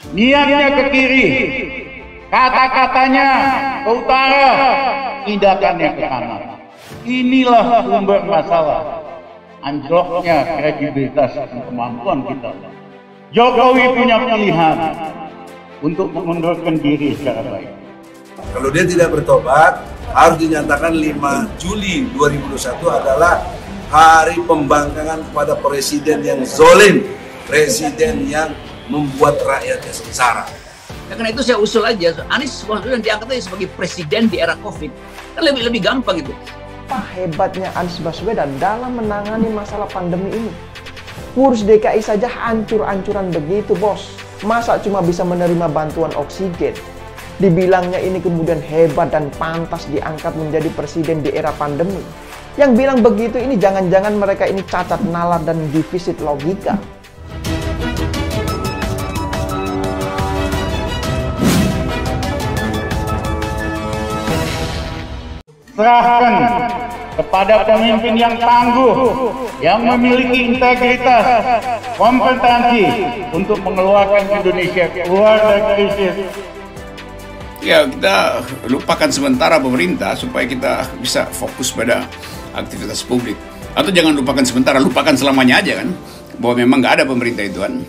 Niatnya ke kiri, kata-katanya ke utara, tindakannya ke kanan. Inilah sumber masalah, anjloknya kredibilitas dan kemampuan kita. Jokowi punya pilihan untuk mengundurkan diri secara baik. Kalau dia tidak bertobat, harus dinyatakan 5 Juli 2021 adalah hari pembangkangan kepada presiden yang zalim, presiden yang membuat rakyatnya sengsara. Ya, karena itu saya usul aja, Anies Baswedan diangkat aja sebagai presiden di era COVID. Kan lebih gampang gitu. Apa hebatnya Anies Baswedan dalam menangani masalah pandemi ini? Ngurus DKI saja hancur-hancuran begitu, bos. Masa cuma bisa menerima bantuan oksigen? Dibilangnya ini kemudian hebat dan pantas diangkat menjadi presiden di era pandemi. Yang bilang begitu ini jangan-jangan mereka ini cacat nalar dan defisit logika. Serahkan kepada pemimpin yang tangguh, yang memiliki integritas, kompetensi untuk mengeluarkan Indonesia keluar dari krisis. Ya, kita lupakan sementara pemerintah supaya kita bisa fokus pada aktivitas publik. Atau jangan lupakan sementara, lupakan selamanya aja kan, bahwa memang nggak ada pemerintah itu kan.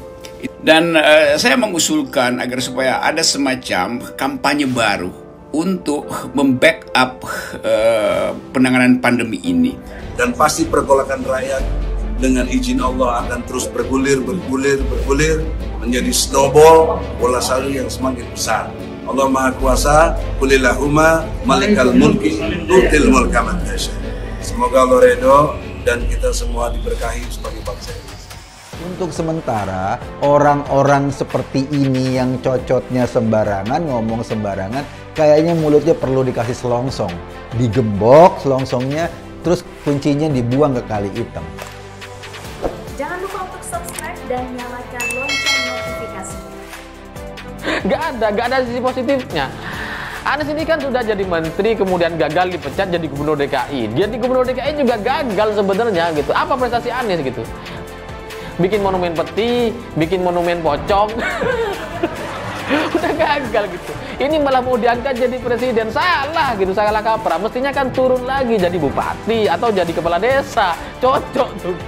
Dan saya mengusulkan agar supaya ada semacam kampanye baru untuk membackup penanganan pandemi ini. Dan pasti pergolakan rakyat dengan izin Allah akan terus bergulir menjadi snowball, bola salju yang semakin besar. Allah Maha Kuasa, Qulillahumma malikal mulki tu'til mulka man tasha. Semoga Allah ridho dan kita semua diberkahi sebagai bangsa Indonesia. Untuk sementara, orang-orang seperti ini yang cocotnya sembarangan, ngomong sembarangan, kayaknya mulutnya perlu dikasih selongsong. Digembok selongsongnya, terus kuncinya dibuang ke kali hitam. Jangan lupa untuk subscribe dan nyalakan lonceng notifikasi. Gak ada sisi positifnya. Anies ini kan sudah jadi menteri, kemudian gagal dipecat jadi gubernur DKI. Dia di gubernur DKI juga gagal sebenarnya gitu. Apa prestasi Anies gitu? Bikin monumen peti, bikin monumen pocong. Udah gagal gitu. Ini malah mau diangkat jadi presiden, salah gitu, salah kaprah. Mestinya kan turun lagi jadi bupati atau jadi kepala desa. Cocok tuh.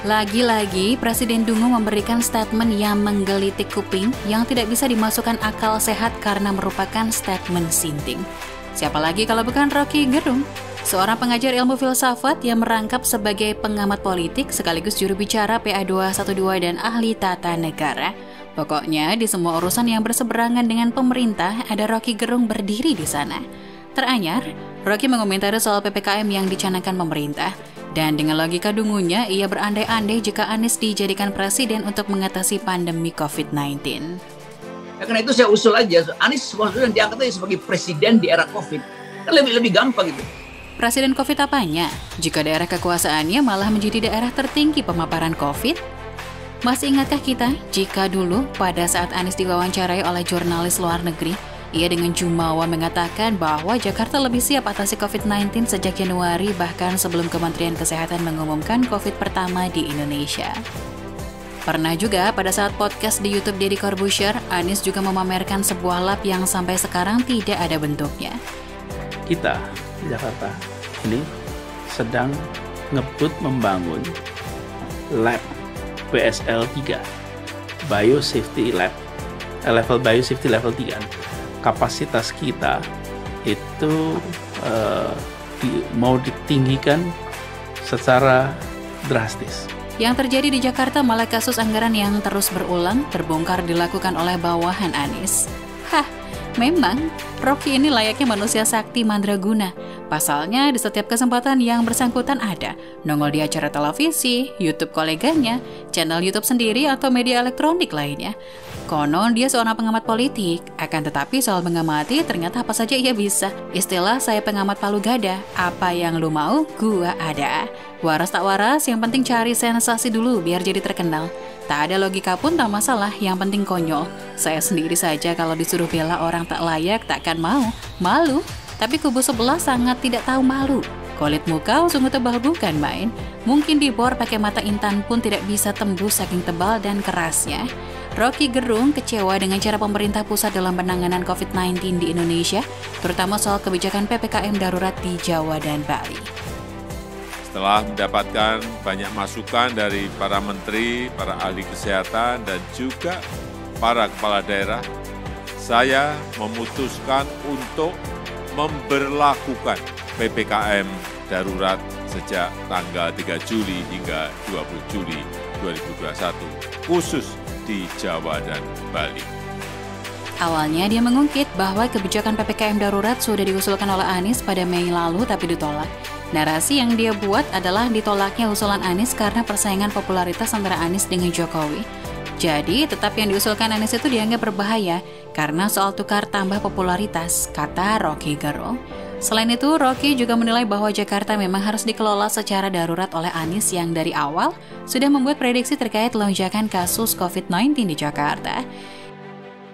Lagi-lagi, Presiden Dungu memberikan statement yang menggelitik kuping yang tidak bisa dimasukkan akal sehat karena merupakan statement sinting. Siapa lagi kalau bukan Rocky Gerung, seorang pengajar ilmu filsafat yang merangkap sebagai pengamat politik sekaligus juru bicara PA212 dan ahli tata negara. Pokoknya di semua urusan yang berseberangan dengan pemerintah ada Rocky Gerung berdiri di sana. Teranyar, Rocky mengomentari soal PPKM yang dicanangkan pemerintah. Dan dengan logika dungunya, ia berandai-andai jika Anies dijadikan presiden untuk mengatasi pandemi COVID-19. Ya, karena itu saya usul aja, Anies Baswedan diangkat aja sebagai presiden di era COVID. Kan lebih gampang gitu. Presiden COVID apanya? Jika daerah kekuasaannya malah menjadi daerah tertinggi pemaparan COVID? Masih ingatkah kita jika dulu pada saat Anies diwawancarai oleh jurnalis luar negeri, ia dengan jumawa mengatakan bahwa Jakarta lebih siap atasi COVID-19 sejak Januari bahkan sebelum Kementerian Kesehatan mengumumkan COVID pertama di Indonesia. Pernah juga pada saat podcast di YouTube Deddy Corbuzier, Anies juga memamerkan sebuah lab yang sampai sekarang tidak ada bentuknya. Kita di Jakarta ini sedang ngebut membangun lab BSL 3, Biosafety Lab, level Biosafety level 3. Kapasitas kita itu mau ditinggikan secara drastis. Yang terjadi di Jakarta malah kasus anggaran yang terus berulang terbongkar dilakukan oleh bawahan Anies. Hah, memang Rocky ini layaknya manusia sakti mandraguna. Pasalnya di setiap kesempatan yang bersangkutan ada nongol di acara televisi, YouTube koleganya, channel YouTube sendiri atau media elektronik lainnya. Konon dia seorang pengamat politik, akan tetapi soal mengamati ternyata apa saja ia bisa. Istilah saya pengamat palu gada, apa yang lu mau, gua ada. Waras tak waras, yang penting cari sensasi dulu biar jadi terkenal. Tak ada logika pun tak masalah, yang penting konyol. Saya sendiri saja kalau disuruh bela orang tak layak takkan mau, malu. Tapi kubu sebelah sangat tidak tahu malu. Kulit muka sungguh tebal bukan main. Mungkin dibor pakai mata intan pun tidak bisa tembus saking tebal dan kerasnya. Rocky Gerung kecewa dengan cara pemerintah pusat dalam penanganan COVID-19 di Indonesia, terutama soal kebijakan PPKM darurat di Jawa dan Bali. Setelah mendapatkan banyak masukan dari para menteri, para ahli kesehatan, dan juga para kepala daerah, saya memutuskan untuk memberlakukan PPKM darurat sejak tanggal 3 Juli hingga 20 Juli 2021, khusus di Jawa dan Bali. Awalnya dia mengungkit bahwa kebijakan PPKM darurat sudah diusulkan oleh Anies pada Mei lalu tapi ditolak. Narasi yang dia buat adalah ditolaknya usulan Anies karena persaingan popularitas antara Anies dengan Jokowi. Jadi, tetap yang diusulkan Anies itu dianggap berbahaya karena soal tukar tambah popularitas, kata Rocky Gerung. Selain itu, Rocky juga menilai bahwa Jakarta memang harus dikelola secara darurat oleh Anies yang dari awal sudah membuat prediksi terkait lonjakan kasus COVID-19 di Jakarta.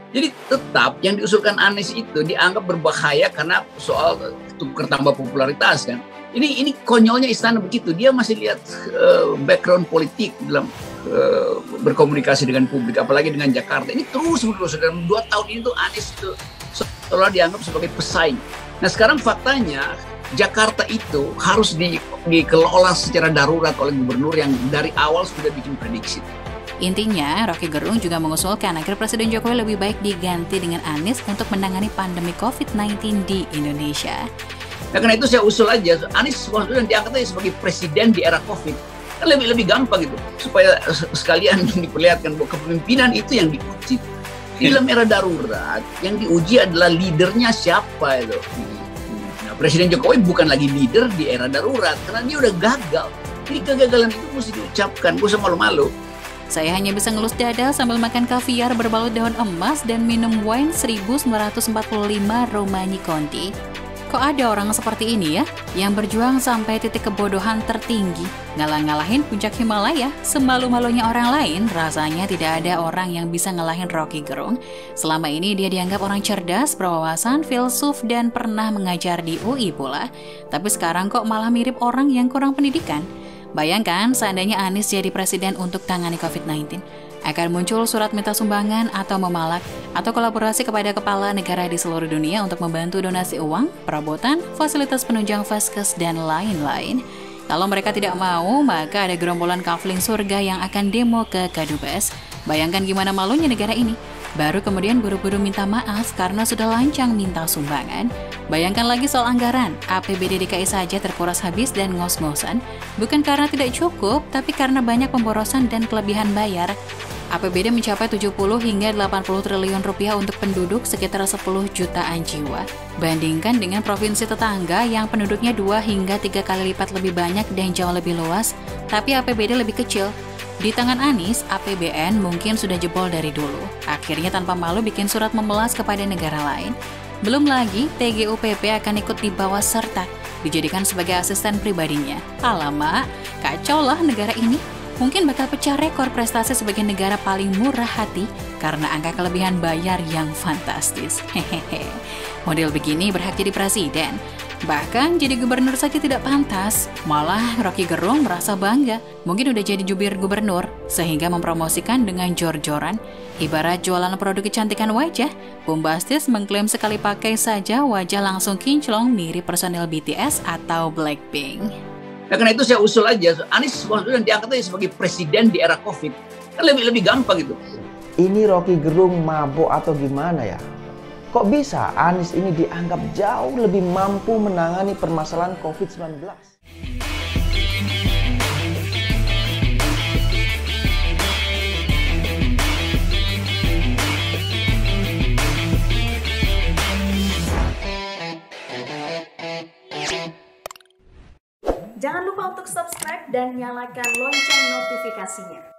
Jadi tetap yang diusulkan Anies itu dianggap berbahaya karena soal tukar tambah popularitas kan. Ini konyolnya istana begitu. Dia masih lihat background politik dalam berkomunikasi dengan publik, apalagi dengan Jakarta. Ini terus dalam 2 tahun ini tuh Anies itu seolah dianggap sebagai pesaing. Nah sekarang faktanya Jakarta itu harus dikelola secara darurat oleh gubernur yang dari awal sudah bikin prediksi. Intinya, Rocky Gerung juga mengusulkan agar Presiden Jokowi lebih baik diganti dengan Anies untuk menangani pandemi COVID-19 di Indonesia. Nah karena itu saya usul aja, Anies maksudnya diangkat aja sebagai presiden di era COVID. Kan lebih gampang gitu, supaya sekalian diperlihatkan bahwa kepemimpinan itu yang diuji. Di dalam era darurat, yang diuji adalah leadernya siapa itu. Nah, Presiden Jokowi bukan lagi leader di era darurat, karena dia udah gagal. Jadi kegagalan itu mesti diucapkan, gak usah malu-malu. Saya hanya bisa ngelus dada sambil makan kaviar berbalut daun emas dan minum wine 1945 Romani Conti. Kok ada orang seperti ini ya, yang berjuang sampai titik kebodohan tertinggi, ngalah-ngalahin puncak Himalaya, semalu-malunya orang lain, rasanya tidak ada orang yang bisa ngalahin Rocky Gerung. Selama ini dia dianggap orang cerdas, berwawasan, filsuf, dan pernah mengajar di UI pula. Tapi sekarang kok malah mirip orang yang kurang pendidikan. Bayangkan seandainya Anies jadi presiden untuk tangani COVID-19. Akan muncul surat minta sumbangan atau memalak atau kolaborasi kepada kepala negara di seluruh dunia untuk membantu donasi uang, perabotan, fasilitas penunjang vaskes, dan lain-lain. Kalau mereka tidak mau, maka ada gerombolan kafling surga yang akan demo ke Kadubes. Bayangkan gimana malunya negara ini. Baru kemudian buru-buru minta maaf karena sudah lancang minta sumbangan. Bayangkan lagi soal anggaran, APBD DKI saja terkuras habis dan ngos-ngosan. Bukan karena tidak cukup, tapi karena banyak pemborosan dan kelebihan bayar. APBD mencapai 70 hingga 80 triliun rupiah untuk penduduk sekitar 10 jutaan jiwa. Bandingkan dengan provinsi tetangga yang penduduknya 2 hingga 3 kali lipat lebih banyak dan jauh lebih luas, tapi APBD lebih kecil. Di tangan Anies, APBN mungkin sudah jebol dari dulu. Akhirnya tanpa malu bikin surat memelas kepada negara lain. Belum lagi, TGUPP akan ikut dibawa serta, dijadikan sebagai asisten pribadinya. Alamak, kacau lah negara ini. Mungkin bakal pecah rekor prestasi sebagai negara paling murah hati karena angka kelebihan bayar yang fantastis. Hehehe. Model begini berhak jadi presiden. Bahkan jadi gubernur saja tidak pantas. Malah Rocky Gerung merasa bangga. Mungkin udah jadi jubir gubernur, sehingga mempromosikan dengan jor-joran. Ibarat jualan produk kecantikan wajah, bombastis mengklaim sekali pakai saja wajah langsung kinclong mirip personel BTS atau Blackpink. Nah karena itu saya usul aja, Anies maksudnya diangkat aja sebagai presiden di era COVID. Kan lebih gampang gitu. Ini Rocky Gerung mabuk atau gimana ya? Kok bisa Anies ini dianggap jauh lebih mampu menangani permasalahan COVID-19? Jangan lupa untuk subscribe dan nyalakan lonceng notifikasinya.